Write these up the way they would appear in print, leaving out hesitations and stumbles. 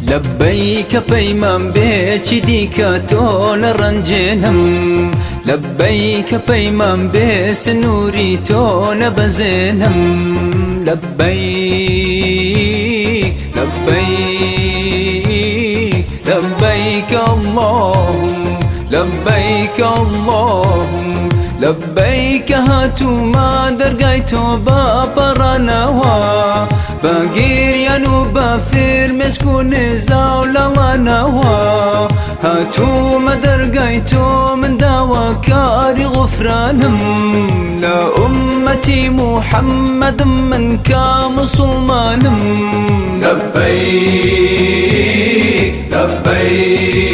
لبيك بيمان بيتي ديكا تون رنجنم لبيك بيمان بيس نوري تون بزنم لبيك لبيك لبيك اللهم لبيك اللهم لبيك هاتو ما درقايتو بابرانوا باقير يانو بافير مسكون زاولا ونوا هاتو ما درقايتو من داوا كاري غفرانم لا أمتي محمد من كمسلمانم لبيك لبيك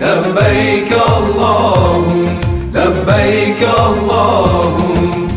لبيك اللهم لبيك اللهم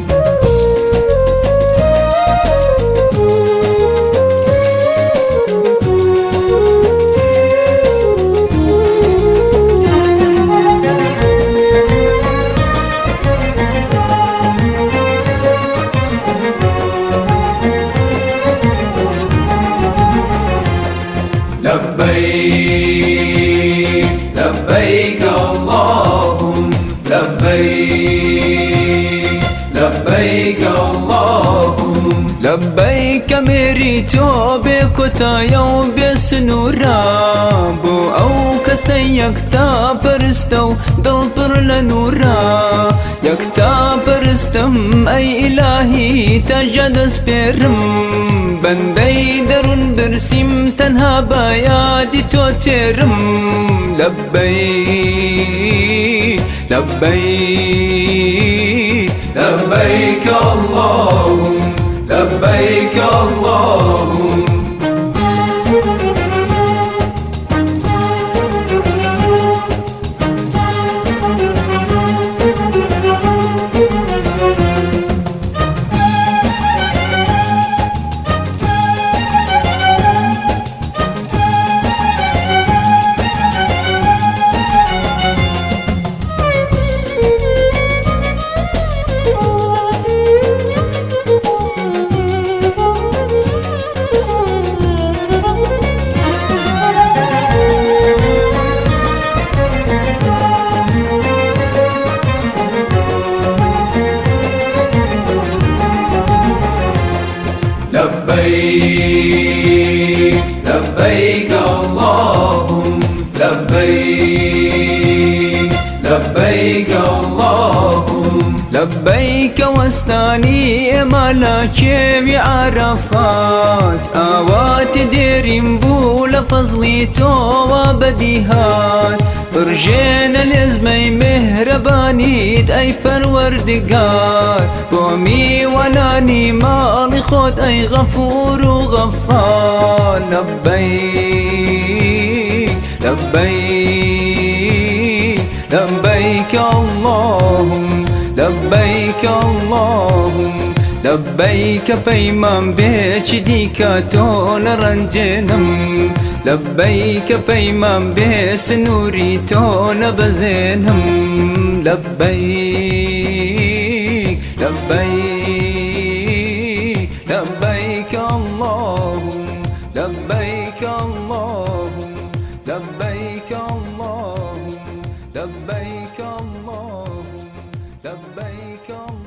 لبيك لبيك اللهم لبيك لبيك اللهم لبيك مريتو بكتا يوم بسنورا بو او كسي يكتا برستو دلبر لنورا يكتا برستم اي الهي تجد سبرم بندي درون برسيم تنها بايادي توترم لبيك لبيك لبيك اللهم لبيك اللهم لبيك لبيك اللهم لبيك لبيك اللهم لبيك واستاني ملاكيم يا عرفات آوات ديرين بول فضلي تو وبديهات برجينا الازمي مهرباني اي فروردقار قومي ولاني مالي خود اي غفور وغفار لبيك لبيك لبيك اللهم لبيك اللهم لبيك بيمان بيتي ديكا تون رنجنم لبيك بيمان بيس نوري تون بزنم لبيك لبيك لبيك اللهم لبيك اللهم لبيك اللهم لبيك اللهم لبيك اللهم